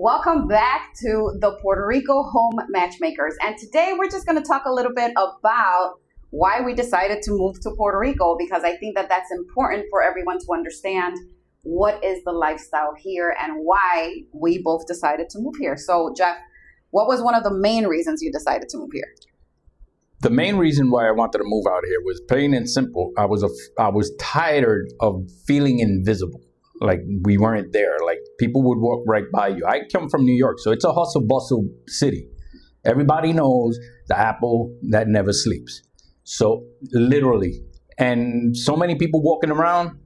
Welcome back to the Puerto Rico Home Matchmakers. And today we're just going to talk a little bit about why we decided to move to Puerto Rico, because I think that that's important for everyone to understand what is the lifestyle here and why we both decided to move here. So, Jeff, what was one of the main reasons you decided to move here? The main reason why I wanted to move out here was plain and simple. I was tired of feeling invisible. Like we weren't there. Like people would walk right by you. I come from New York, so it's a hustle bustle city. Everybody knows the apple that never sleeps. So literally, and so many people walking around,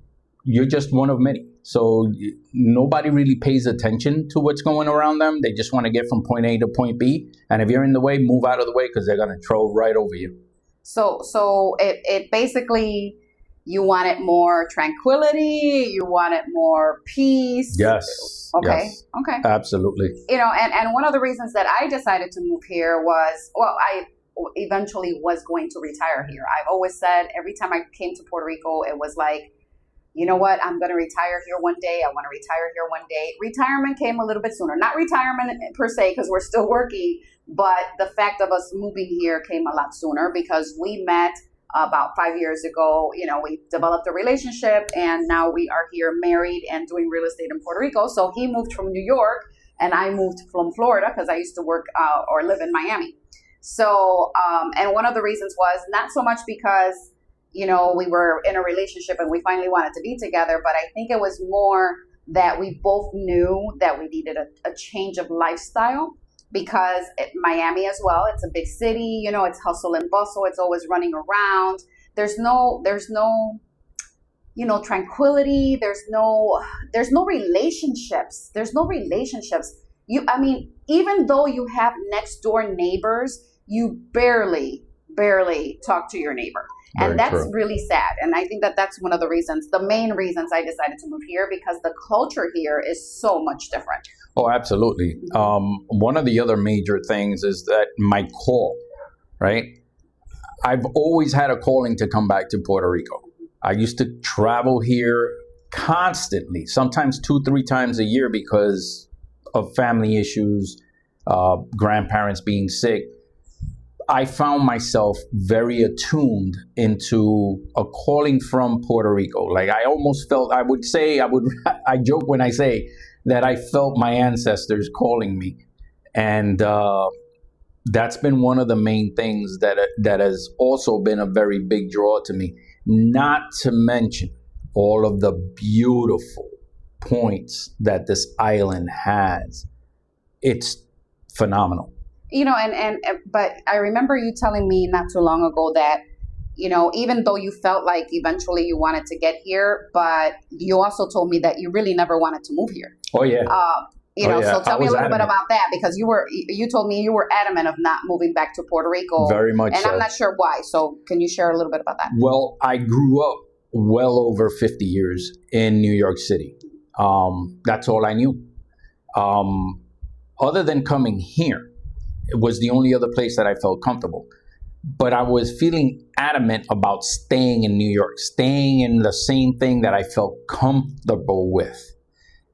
you're just one of many. So nobody really pays attention to what's going around them. They just want to get from point A to point B. And if you're in the way, move out of the way because they're going to throw right over you. So it basically, you wanted more tranquility, you wanted more peace. Yes. Okay. Yes, okay. absolutely. And one of the reasons that I decided to move here was, I eventually was going to retire here. I've always said every time I came to Puerto Rico, it was like, you know what, I'm going to retire here one day. I want to retire here one day. Retirement came a little bit sooner. Not retirement per se, because we're still working, but the fact of us moving here came a lot sooner because we met about 5 years ago. We developed a relationship and now we are here married and doing real estate in Puerto Rico. So he moved from New York and I moved from Florida because I used to work or live in Miami. So, and one of the reasons was not so much because we were in a relationship and we finally wanted to be together. But I think it was more that we both knew that we needed a change of lifestyle because Miami as well, it's a big city, it's hustle and bustle. It's always running around. There's no tranquility. There's no relationships. Even though you have next door neighbors, you barely talk to your neighbor. And that's really sad. And I think that that's one of the main reasons I decided to move here, because the culture here is so much different. Oh, absolutely. One of the other major things is that my call, right? I've always had a calling to come back to Puerto Rico. I used to travel here constantly, sometimes 2-3 times a year because of family issues, grandparents being sick. I found myself very attuned into a calling from Puerto Rico. Like I almost felt, I joke when I say that I felt my ancestors calling me. And that's been one of the main things that has also been a very big draw to me. Not to mention all of the beautiful points that this island has. It's phenomenal. But I remember you telling me not too long ago that, even though you felt like eventually you wanted to get here, but you also told me that you really never wanted to move here. Oh, yeah. So tell me a little bit about that, because you told me you were adamant of not moving back to Puerto Rico. Very much and so. I'm not sure why. So can you share a little bit about that? Well, I grew up well over 50 years in New York City. That's all I knew. Other than coming here, it was the only other place that I felt comfortable. But I was feeling adamant about staying in New York, staying in the same thing that I felt comfortable with.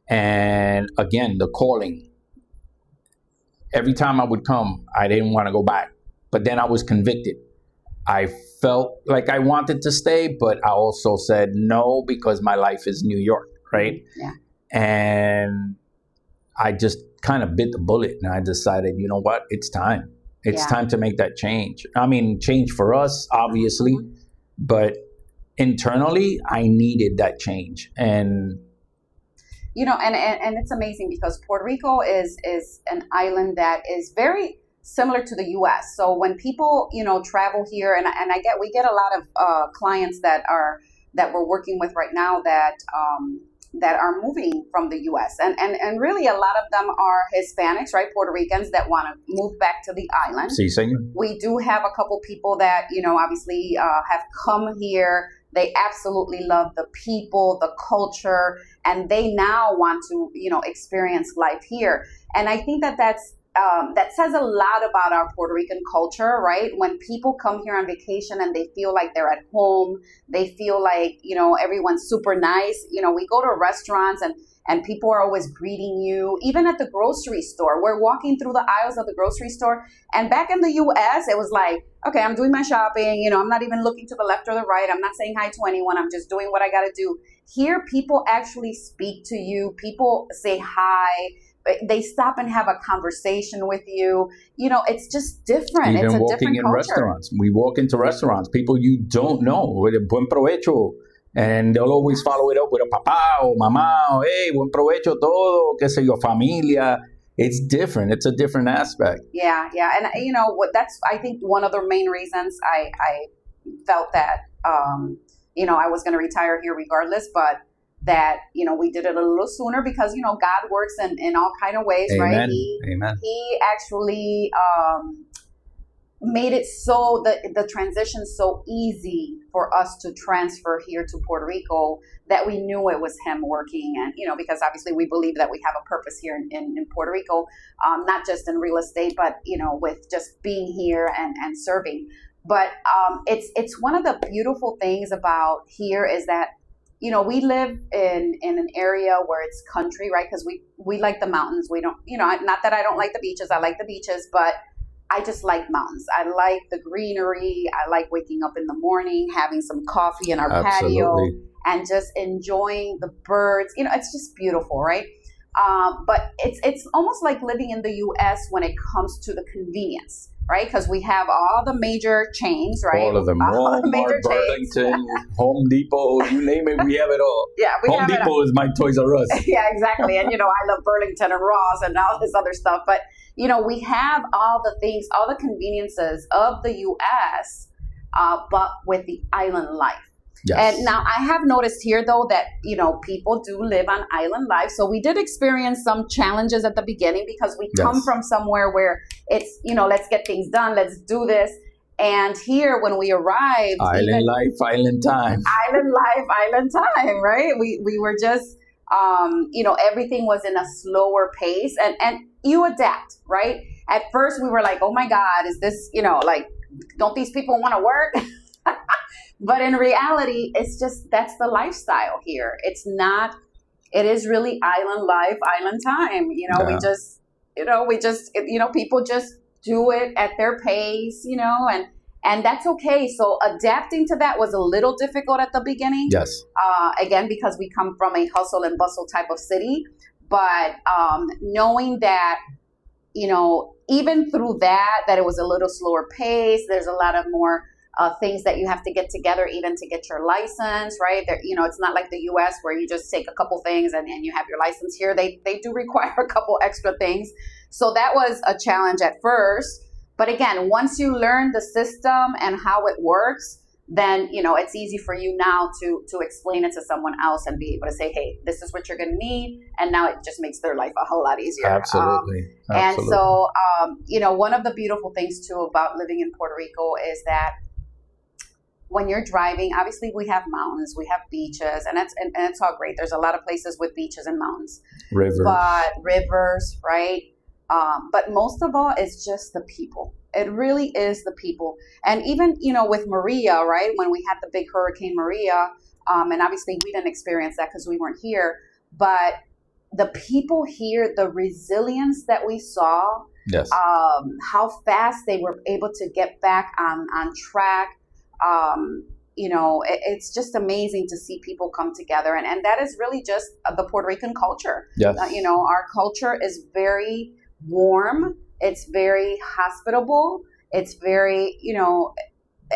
And again, the calling. Every time I would come, I didn't want to go back. But then I was convicted. I felt like I wanted to stay, but I also said no because my life is New York, right? Yeah. And I just kind of bit the bullet and I decided, you know what, it's time. It's time to make that change. I mean, change for us, obviously, but internally, I needed that change. And and it's amazing because Puerto Rico is an island that is very similar to the U.S. So when people, travel here, and we get a lot of clients that we're working with right now that are moving from the U.S. And really a lot of them are Hispanics, right? Puerto Ricans that want to move back to the island. Sí, señor. We do have a couple people that, obviously have come here. They absolutely love the people, the culture, and they now want to, experience life here. And I think that that's that says a lot about our Puerto Rican culture, right? When people come here on vacation and they feel like they're at home, they feel like, everyone's super nice. We go to restaurants and people are always greeting you. Even at the grocery store, we're walking through the aisles of the grocery store. And back in the US, it was like, okay, I'm doing my shopping. I'm not even looking to the left or the right. I'm not saying hi to anyone. I'm just doing what I got to do. Here, people actually speak to you. People say hi. They stop and have a conversation with you. It's just different. Even it's a walking different in culture. restaurants. We walk into restaurants, people you don't know with a buen provecho. And they'll always follow it up with a papá or mamá or hey, buen provecho todo, qué sé yo, familia. It's different. It's a different aspect. Yeah. And that's, I think, one of the main reasons I felt that, I was going to retire here regardless, but that, we did it a little sooner because, God works in all kind of ways, Amen. right? Amen. He actually made it so the transition so easy for us to transfer here to Puerto Rico that we knew it was him working. And, because obviously we believe that we have a purpose here in Puerto Rico, not just in real estate, but, with just being here and serving. But it's one of the beautiful things about here is that, we live in an area where it's country, right? Because we like the mountains. We don't, not that I don't like the beaches. I like the beaches, but I just like mountains. I like the greenery. I like waking up in the morning, having some coffee in our patio, and just enjoying the birds. It's just beautiful, right? But it's almost like living in the U.S. when it comes to the convenience, right? Because we have all the major chains, right? All of them. Walmart, Burlington, Home Depot, you name it, we have it all. Yeah, Home Depot is my Toys R Us. Yeah, exactly. And, I love Burlington and Ross and all this other stuff. But, we have all the things, all the conveniences of the U.S., but with the island life. Yes. And now I have noticed here, though, that, people do live on island life. So we did experience some challenges at the beginning because we come from somewhere where it's, let's get things done. Let's do this. And here, when we arrived, island life, island time, right? We were just, everything was in a slower pace and you adapt, right? At first, we were like, oh, my God, is this, don't these people want to work? But in reality, it's just, that's the lifestyle here. It is really island life, island time. We just, people just do it at their pace, and that's okay. So adapting to that was a little difficult at the beginning. Yes. Again, because we come from a hustle and bustle type of city. But knowing that, even through that it was a little slower pace, there's a lot of more things that you have to get together even to get your license, right? There, it's not like the U.S. where you just take a couple things and you have your license. Here, they do require a couple extra things. So that was a challenge at first. But again, once you learn the system and how it works, then, it's easy for you now to explain it to someone else and be able to say, hey, this is what you're going to need. And now it just makes their life a whole lot easier. Absolutely. And so, one of the beautiful things, too, about living in Puerto Rico is that when you're driving, obviously we have mountains, we have beaches, and it's all great. There's a lot of places with beaches and mountains. Rivers, right? But most of all, it's just the people. It really is the people. And even, with Maria, right? When we had the big Hurricane Maria, and obviously we didn't experience that because we weren't here, but the people here, the resilience that we saw, yes. How fast they were able to get back on track. It's just amazing to see people come together. And that is really just the Puerto Rican culture. Yes. Our culture is very warm. It's very hospitable. It's very,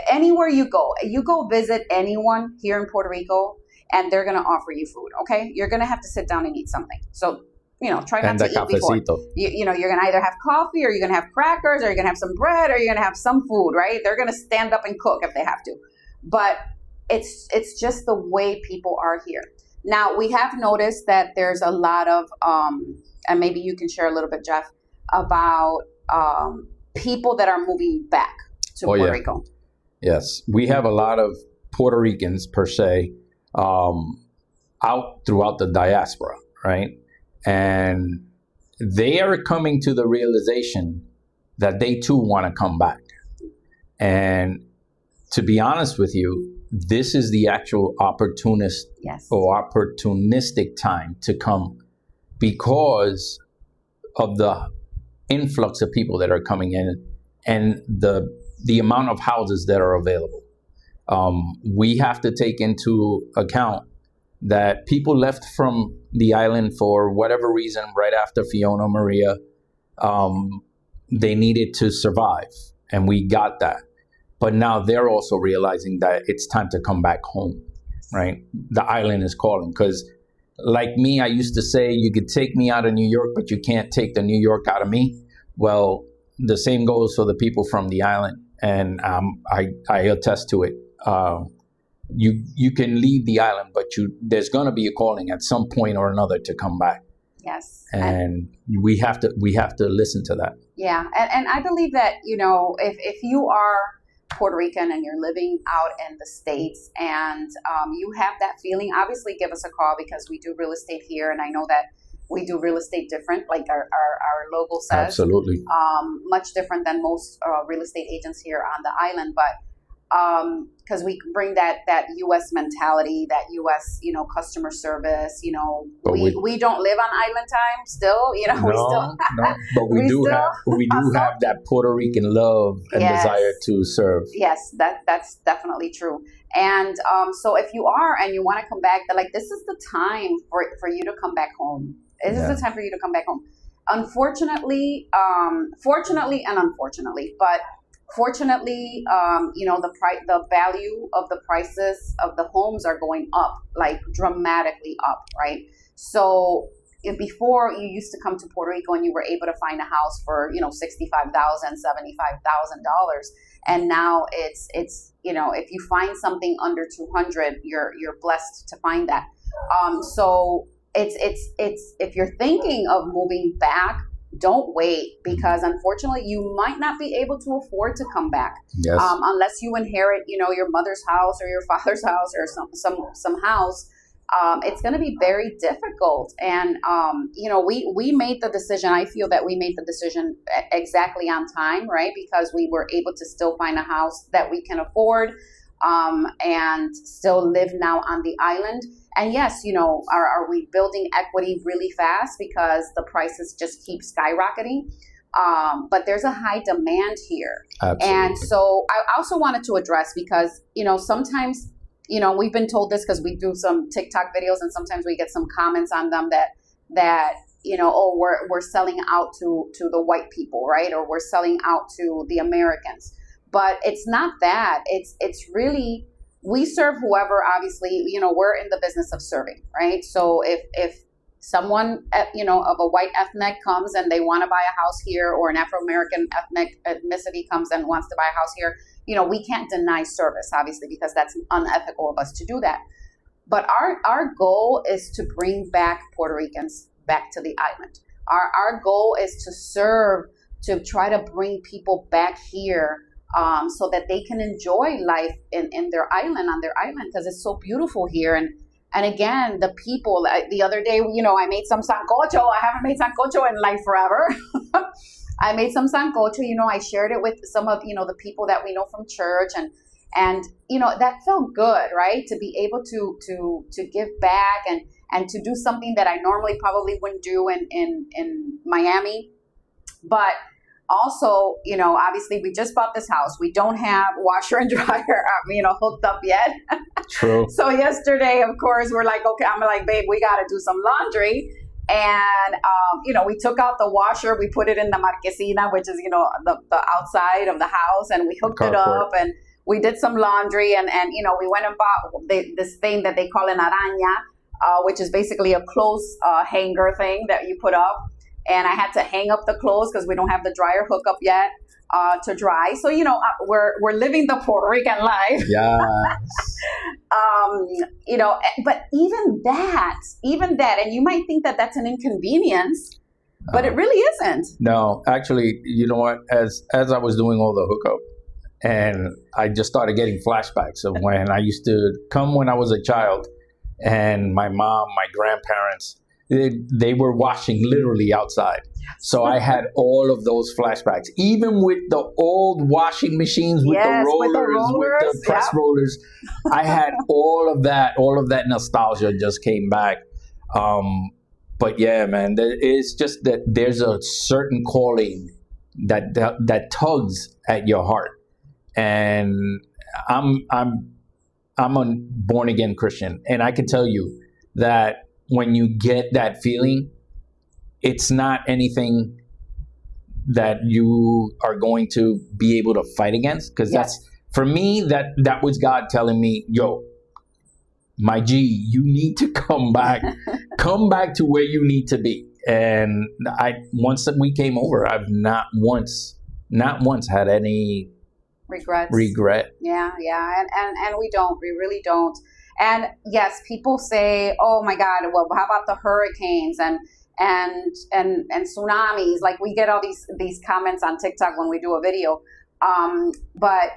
anywhere you go visit anyone here in Puerto Rico and they're going to offer you food. Okay. You're going to have to sit down and eat something. So, try not to eat before. You're going to either have coffee or you're going to have crackers or you're going to have some bread or you're going to have some food, right? They're going to stand up and cook if they have to. But it's just the way people are here. Now, we have noticed that there's a lot of, and maybe you can share a little bit, Jeff, about people that are moving back to Puerto Rico. Yes. We have a lot of Puerto Ricans, per se, out throughout the diaspora, right? And they are coming to the realization that they too want to come back. And to be honest with you, this is the actual opportunistic time to come, because of the influx of people that are coming in and the amount of houses that are available. We have to take into account that people left from the island for whatever reason right after Fiona, Maria. They needed to survive, and we got that. But now they're also realizing that it's time to come back home, right? The island is calling, because like me, I used to say, you could take me out of New York, but you can't take the New York out of me. Well, the same goes for the people from the island, and I attest to it. You can leave the island, but there's going to be a calling at some point or another to come back. Yes. And we have to listen to that. Yeah. And I believe that, if you are Puerto Rican and you're living out in the States and you have that feeling, obviously give us a call, because we do real estate here. And I know that we do real estate different, like our logo says. Absolutely. Much different than most real estate agents here on the island. But because we bring that U.S. mentality, that U.S. customer service. But we don't live on island time still. But we do have that Puerto Rican love and desire to serve. Yes, that's definitely true. And so if you are and you want to come back, this is the time for you to come back home. This is the time for you to come back home. Unfortunately, fortunately and unfortunately, but fortunately, the value of the prices of the homes are going up, like dramatically up, right? So before, you used to come to Puerto Rico and you were able to find a house for $65,000, $75,000, and now it's if you find something under 200, you're blessed to find that. So it's if you're thinking of moving back, don't wait, because unfortunately you might not be able to afford to come back. Yes. Unless you inherit your mother's house or your father's house or some house. It's going to be very difficult. And we made the decision. I feel that we made the decision exactly on time, right? Because we were able to still find a house that we can afford, and still live now on the island. And yes, are we building equity really fast because the prices just keep skyrocketing? But there's a high demand here. Absolutely. And so I also wanted to address, because, sometimes, we've been told this because we do some TikTok videos, and sometimes we get some comments on them that we're selling out to the white people, right? Or we're selling out to the Americans. But it's not that. It's really, we serve whoever. Obviously, we're in the business of serving, right? So if someone of a white ethnic comes and they want to buy a house here, or an Afro-American ethnicity comes and wants to buy a house here, we can't deny service, obviously, because that's unethical of us to do that. But our goal is to bring back Puerto Ricans back to the island. Our goal is to serve, to try to bring people back here, so that they can enjoy life in their island, on their island, because it's so beautiful here. And again, the people, the other day, I made some sancocho. I haven't made sancocho in life forever. I made some sancocho, I shared it with some of, the people that we know from church, and that felt good, right? To be able to give back and to do something that I normally probably wouldn't do in Miami. But also, obviously we just bought this house. We don't have washer and dryer, hooked up yet. True. So yesterday, of course, we're like, okay, I'm like, babe, we got to do some laundry. And, we took out the washer, we put it in the marquesina, which is, the outside of the house, and we hooked it up, and we did some laundry, and we went and bought this thing that they call an araña, which is basically a clothes hanger thing that you put up. And I had to hang up the clothes because we don't have the dryer hookup yet to dry. So, we're living the Puerto Rican life. Yes. But even that, and you might think that that's an inconvenience, but it really isn't. No, actually, you know what? As I was doing all the hookup, and I just started getting flashbacks of when I used to come when I was a child, and my mom, my grandparents, they were washing literally outside. So I had all of those flashbacks, even with the old washing machines, with the rollers, with the press rollers. I had all of that nostalgia just came back. But yeah, man, it's just that there's a certain calling that tugs at your heart, and I'm a born again Christian, and I can tell you that when you get that feeling, it's not anything that you are going to be able to fight against, because that's, for me, that was God telling me, yo, my G, you need to come back to where you need to be. And once that we came over, I've not once had any regret. Yeah, and we really don't. And yes, people say, oh my God, well, how about the hurricanes and tsunamis? Like, we get all these comments on TikTok when we do a video. But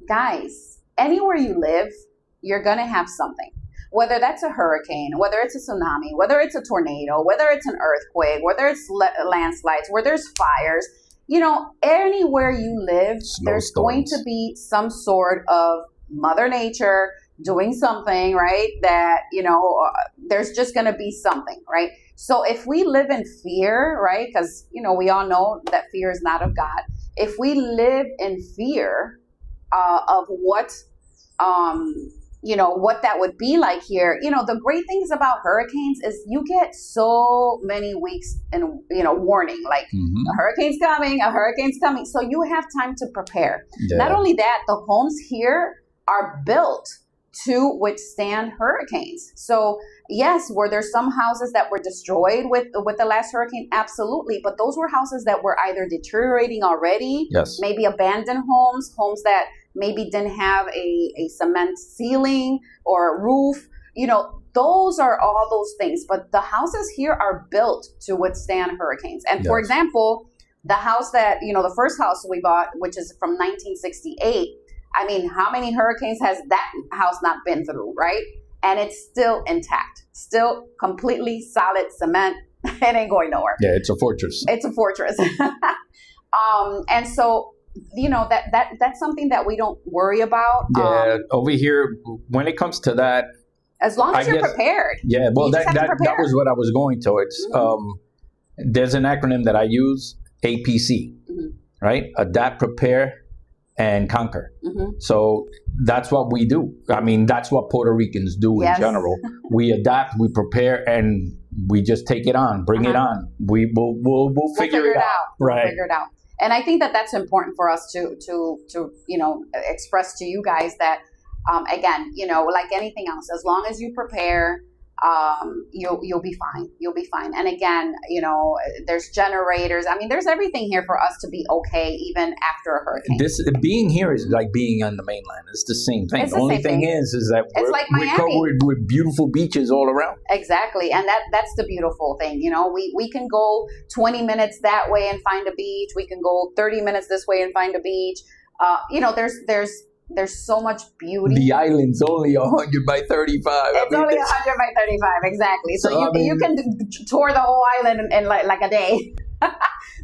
guys, anywhere you live, you're gonna have something. Whether that's a hurricane, whether it's a tsunami, whether it's a tornado, whether it's an earthquake, whether it's landslides, where there's fires, anywhere you live, there's going to be some sort of Mother Nature doing something, right? That, there's just going to be something, right? So if we live in fear, right? Because, we all know that fear is not of God. If we live in fear of what that would be like here. The great things about hurricanes is you get so many weeks in, warning, like a hurricane's coming. So you have time to prepare. Yeah. Not only that, the homes here are built to withstand hurricanes. So yes, were there some houses that were destroyed with the last hurricane? Absolutely. But those were houses that were either deteriorating already, maybe abandoned homes that maybe didn't have a cement ceiling or a roof. Those are all those things. But the houses here are built to withstand hurricanes. And for example, the house that, the first house we bought, which is from 1968, I mean, how many hurricanes has that house not been through, right? And it's still intact, still completely solid cement. It ain't going nowhere. Yeah, it's a fortress. It's a fortress. And so, that's something that we don't worry about. Yeah, over here, when it comes to that, as long as you're prepared. Yeah, well, that was what I was going towards. There's an acronym that I use, APC, right? Adapt, prepare, and conquer. So that's what we do. I mean, that's what Puerto Ricans do in general. We adapt, we prepare, and we just take it on, bring it on. We'll figure it out. Right. We'll figure it out. And I think that that's important for us to express to you guys that, again, like anything else, as long as you prepare, you'll be fine. You'll be fine. And again, there's generators. I mean, there's everything here for us to be okay, even after a hurricane. Being here is like being on the mainland. It's the same thing. The only thing is that we're covered with beautiful beaches all around. Exactly. And that's the beautiful thing. We can go 20 minutes that way and find a beach. We can go 30 minutes this way and find a beach. There's so much beauty. The island's only 100 by 35. It's only 100 by 35, exactly. So you can tour the whole island in like a day.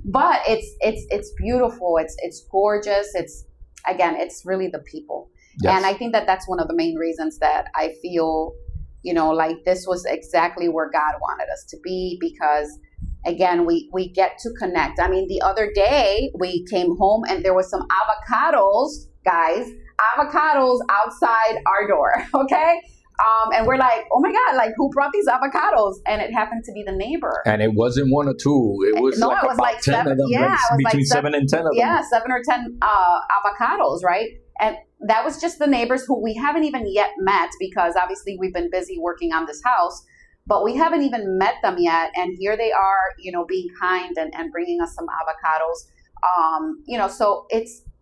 But it's beautiful. It's gorgeous. It's really the people. Yes. And I think that that's one of the main reasons that I feel, like this was exactly where God wanted us to be, because again, we get to connect. I mean, the other day we came home and there was some avocados, guys. Avocados outside our door, okay? And we're like, oh my God, like who brought these avocados? And it happened to be the neighbor. And it wasn't one or two. It was about 10 of them. Yeah, between 7 and 10 of them. Yeah, 7 or 10 avocados, right? And that was just the neighbors who we haven't even yet met, because obviously we've been busy working on this house, but we haven't even met them yet. And here they are, being kind and bringing us some avocados. So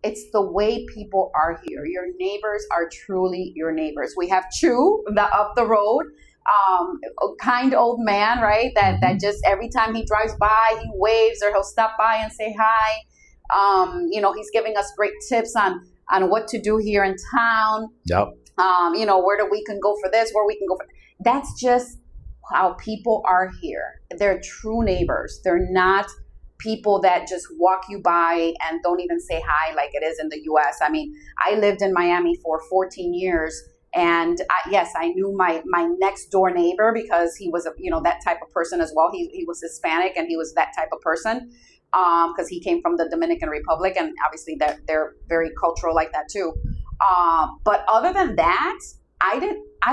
it's the way people are here. Your neighbors are truly your neighbors. We have Chu, up the road, a kind old man, right? That just every time he drives by, he waves, or he'll stop by and say hi. He's giving us great tips on what to do here in town. Yep. Where we can go for this, where we can go for. That's just how people are here. They're true neighbors. They're not people that just walk you by and don't even say hi like it is in the US. I mean, I lived in Miami for 14 years. And yes, I knew my next door neighbor because he was that type of person as well. He was Hispanic and he was that type of person because he came from the Dominican Republic, and obviously they're very cultural like that too. But other than that, I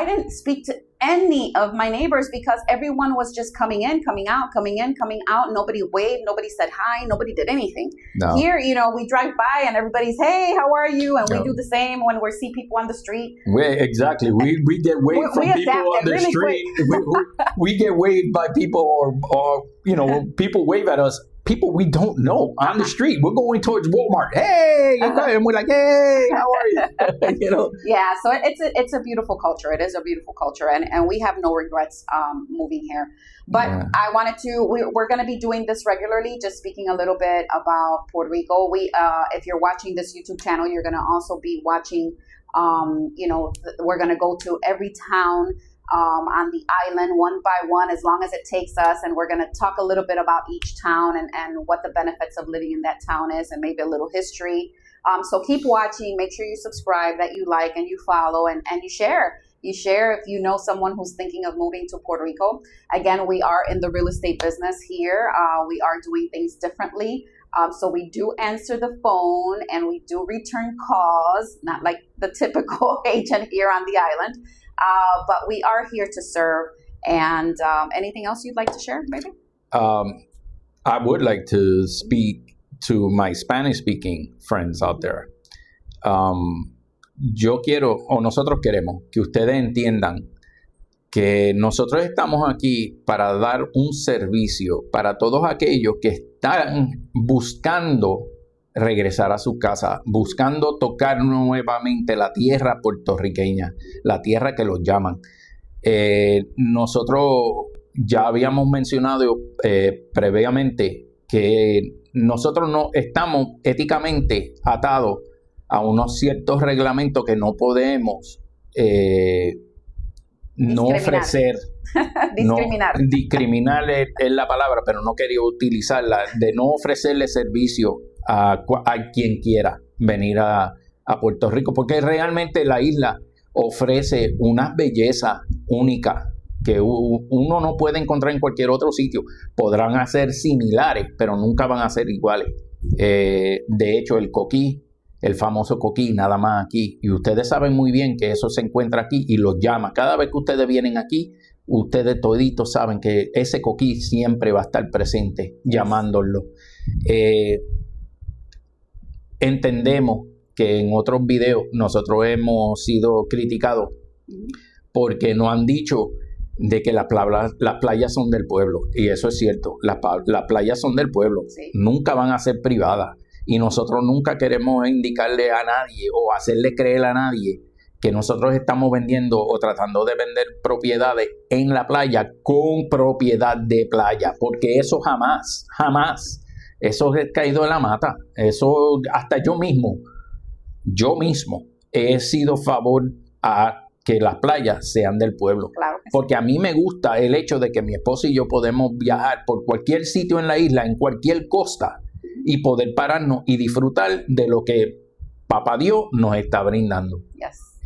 didn't speak to any of my neighbors because everyone was just coming in, coming out, coming in, coming out. Nobody waved, nobody said hi, nobody did anything. No. Here, we drive by and everybody's, hey, how are you? And we do the same when we see people on the street. Exactly. We get waved from people on the really street. we get waved by people or people wave at us. People we don't know on the street. We're going towards Walmart. Hey, and we're like, hey, how are you? Yeah, so it's a beautiful culture. It is a beautiful culture, and we have no regrets moving here. But yeah. I wanted to. We're going to be doing this regularly. Just speaking a little bit about Puerto Rico. If you're watching this YouTube channel, you're going to also be watching. We're going to go to every town. On the island one by one, as long as it takes us, and we're going to talk a little bit about each town and what the benefits of living in that town is, and maybe a little history. So keep watching, make sure you subscribe, that you like and you follow, and you share. You share if you know someone who's thinking of moving to Puerto Rico. Again, we are in the real estate business here. We are doing things differently. So we do answer the phone and we do return calls, not like the typical agent here on the island. But we are here to serve. And anything else you'd like to share, maybe? I would like to speak to my Spanish-speaking friends out there. Nosotros queremos que ustedes entiendan que nosotros estamos aquí para dar un servicio para todos aquellos que están buscando regresar a su casa, buscando tocar nuevamente la tierra puertorriqueña, la tierra que los llaman. Nosotros ya habíamos mencionado previamente que nosotros no estamos éticamente atados a unos ciertos reglamentos que no podemos no ofrecer. Discriminar es la palabra, pero no quería utilizarla, de no ofrecerle servicio a quien quiera venir a Puerto Rico, porque realmente la isla ofrece unas bellezas únicas que uno no puede encontrar en cualquier otro sitio. Podrán hacer similares, pero nunca van a ser iguales. De hecho, el coquí, el famoso coquí, nada más aquí, y ustedes saben muy bien que eso se encuentra aquí y los llama. Cada vez que ustedes vienen aquí, ustedes toditos saben que ese coquí siempre va a estar presente, llamándolo. Entendemos que en otros videos nosotros hemos sido criticados porque nos han dicho de que las playas son del pueblo, y eso es cierto, las playas son del pueblo, sí. Nunca van a ser privadas, y nosotros nunca queremos indicarle a nadie o hacerle creer a nadie que nosotros estamos vendiendo o tratando de vender propiedades en la playa con propiedad de playa, porque eso jamás, eso es caído de la mata. Eso hasta yo mismo he sido a favor a que las playas sean del pueblo. Claro que sí. Porque a mí me gusta el hecho de que mi esposa y yo podemos viajar por cualquier sitio en la isla, en cualquier costa, y poder pararnos y disfrutar de lo que Papá Dios nos está brindando. Yes.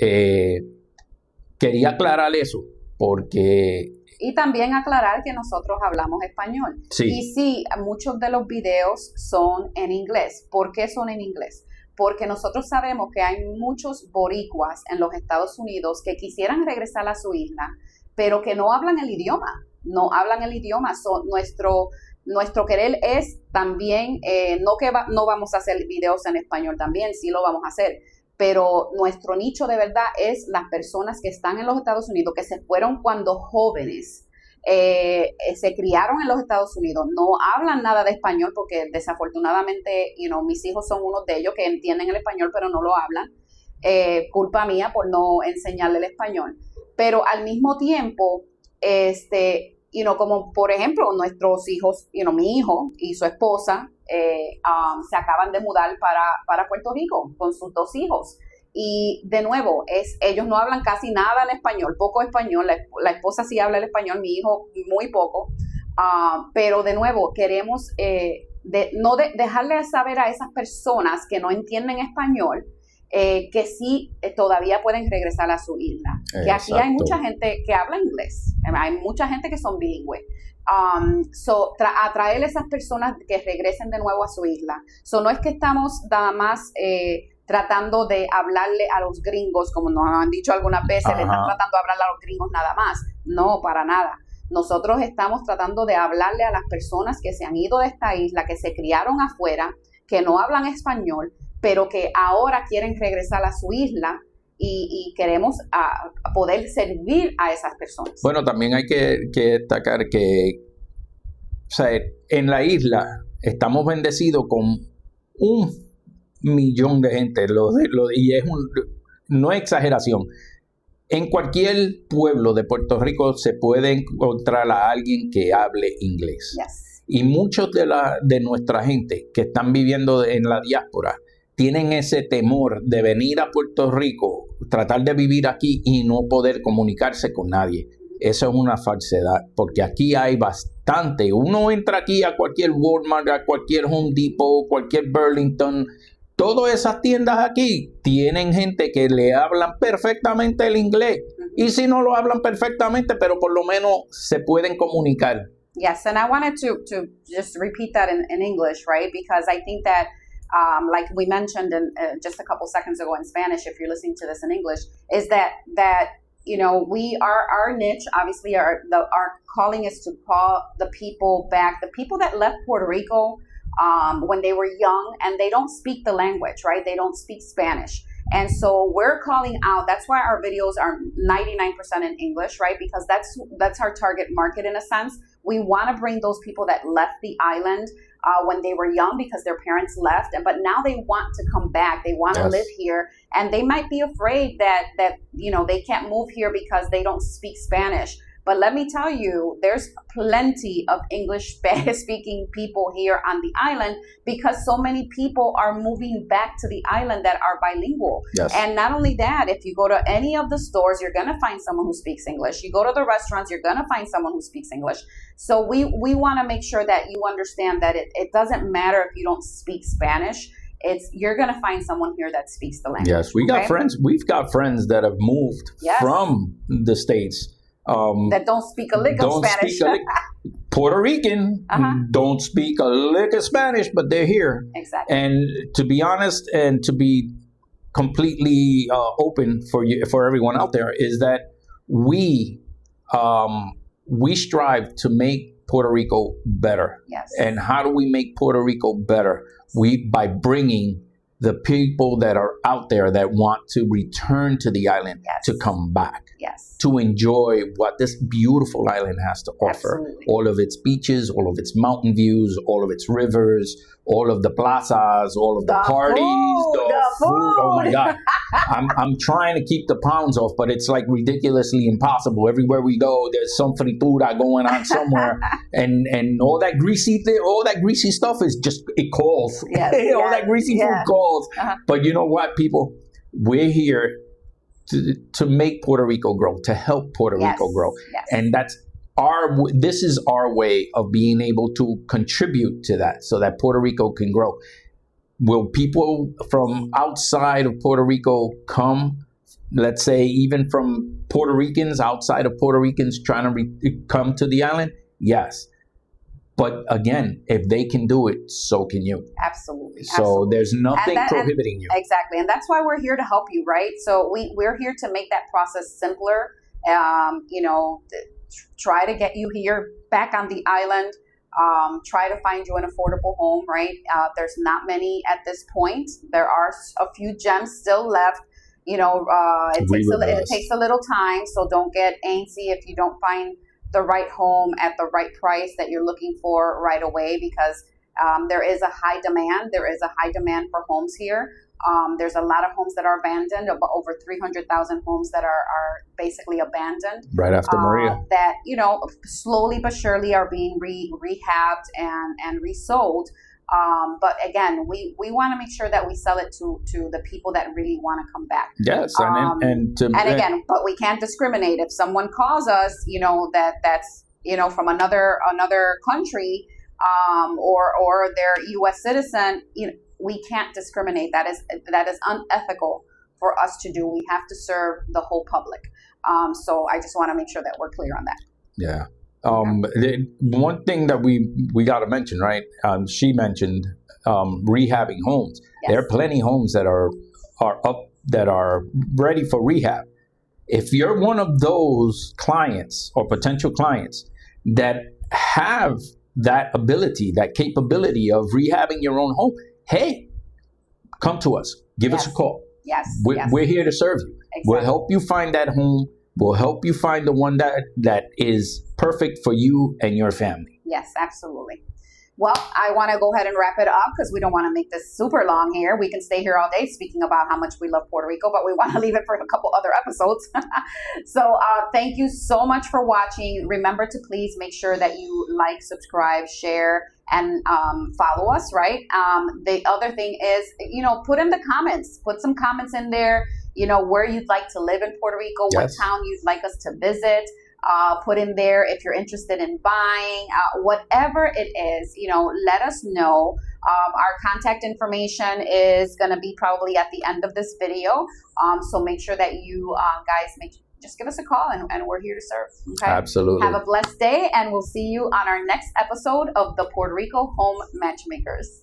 Quería aclarar eso porque... Y también aclarar que nosotros hablamos español. Sí. Y sí, muchos de los videos son en inglés. ¿Por qué son en inglés? Porque nosotros sabemos que hay muchos boricuas en los Estados Unidos que quisieran regresar a su isla, pero que no hablan el idioma. No hablan el idioma. Nuestro querer es también, no vamos a hacer videos en español también, sí lo vamos a hacer. Pero nuestro nicho de verdad es las personas que están en los Estados Unidos, que se fueron cuando jóvenes, se criaron en los Estados Unidos, no hablan nada de español porque desafortunadamente, mis hijos son unos de ellos que entienden el español pero no lo hablan. Culpa mía por no enseñarle el español. Pero al mismo tiempo, como por ejemplo nuestros hijos, mi hijo y su esposa, se acaban de mudar para Puerto Rico con sus 2 hijos. Y de nuevo, ellos no hablan casi nada en español, poco español. La esposa sí habla el español, mi hijo muy poco. Pero de nuevo, queremos dejarle saber a esas personas que no entienden español que sí todavía pueden regresar a su isla. Exacto. Que aquí hay mucha gente que habla inglés, hay mucha gente que son bilingües. Atraer a esas personas que regresen de nuevo a su isla. No es que estamos nada más tratando de hablarle a los gringos, como nos han dicho algunas veces, le están tratando de hablarle a los gringos nada más. No, para nada. Nosotros estamos tratando de hablarle a las personas que se han ido de esta isla, que se criaron afuera, que no hablan español, pero que ahora quieren regresar a su isla y queremos poder servir a esas personas. Bueno, también hay que destacar que, o sea, en la isla estamos bendecidos con 1 millón de gente, y no es exageración. En cualquier pueblo de Puerto Rico se puede encontrar a alguien que hable inglés. Yes. Y muchos de nuestra gente que están viviendo en la diáspora tienen ese temor de venir a Puerto Rico, tratar de vivir aquí y no poder comunicarse con nadie. Eso es una falsedad, porque aquí hay bastante. Uno entra aquí a cualquier Walmart, a cualquier Home Depot, cualquier Burlington. Todas esas tiendas aquí tienen gente que le hablan perfectamente el inglés. Y si no lo hablan perfectamente, pero por lo menos se pueden comunicar. Yes, and I wanted to just repeat that in English, right? Because I think that, like we mentioned just a couple seconds ago in Spanish, if you're listening to this in English, is that you know, our niche, obviously, our calling is to call the people back, the people that left Puerto Rico when they were young, and they don't speak the language, right? They don't speak Spanish. And so we're calling out, that's why our videos are 99% in English, right? Because that's our target market in a sense. We want to bring those people that left the island when they were young because their parents left, but now they want to come back. They want to live here, and they might be afraid that you know, they can't move here because they don't speak Spanish. But let me tell you, there's plenty of English-speaking people here on the island because so many people are moving back to the island that are bilingual. Yes. And not only that, if you go to any of the stores, you're going to find someone who speaks English. You go to the restaurants, you're going to find someone who speaks English. So we want to make sure that you understand that it doesn't matter if you don't speak Spanish. You're going to find someone here that speaks the language. Yes, we've got friends that have moved from the States. That don't speak a lick of Spanish. Puerto Rican don't speak a lick of Spanish, but they're here. Exactly. And to be honest, and to be completely open for everyone out there, is that we strive to make Puerto Rico better. Yes. And how do we make Puerto Rico better? By bringing the people that are out there that want to return to the island to come back. Yes. To enjoy what this beautiful island has to offer. Absolutely. All of its beaches, all of its mountain views, all of its rivers, all of the plazas, all of the parties, the food. Oh my God. I'm trying to keep the pounds off, but it's like ridiculously impossible. Everywhere we go, there's some fritura going on somewhere. and all that greasy stuff is just, it calls. Yes, all that greasy food calls. But you know what, people? We're here to make Puerto Rico grow, to help Puerto Rico grow. Yes. And this is our way of being able to contribute to that so that Puerto Rico can grow. Will people from outside of Puerto Rico come, let's say even from Puerto Ricans, outside of Puerto Ricans trying to come to the island? Yes. But again, if they can do it, so can you. Absolutely. So there's nothing prohibiting you. Exactly. And that's why we're here to help you, right? So we're here to make that process simpler. You know, try to get you here back on the island. Try to find you an affordable home, right? There's not many at this point. There are a few gems still left. You know, it takes a little time. So don't get antsy if you don't find the right home at the right price that you're looking for right away, because there is a high demand. There is a high demand for homes here. There's a lot of homes that are abandoned, about over 300,000 homes that are basically abandoned. Right after Maria. That, you know, slowly but surely are being rehabbed and resold. But again, we want to make sure that we sell it to the people that really want to come back. Yes, and again, but we can't discriminate. If someone calls us, that's from another country, or they're U.S. citizen, we can't discriminate. That is unethical for us to do. We have to serve the whole public. So I just want to make sure that we're clear on that. Yeah. One thing that we got to mention, right? She mentioned rehabbing homes. Yes. There are plenty of homes that are up, that are ready for rehab. If you're one of those clients or potential clients that have that ability, that capability of rehabbing your own home, hey, come to us. Give us a call. Yes. We're here to serve you. Exactly. We'll help you find that home. We'll help you find the one that is perfect for you and your family. Yes, absolutely. Well, I want to go ahead and wrap it up because we don't want to make this super long here. We can stay here all day speaking about how much we love Puerto Rico, but we want to leave it for a couple other episodes. So thank you so much for watching. Remember to please make sure that you like, subscribe, share, and follow us, right? The other thing is, put in the comments. Put some comments in there, where you'd like to live in Puerto Rico, what town you'd like us to visit. Put in there if you're interested in buying, whatever it is, let us know. Our contact information is going to be probably at the end of this video. So make sure that you guys just give us a call and we're here to serve. Okay? Absolutely. Have a blessed day, and we'll see you on our next episode of the Puerto Rico Home Matchmakers.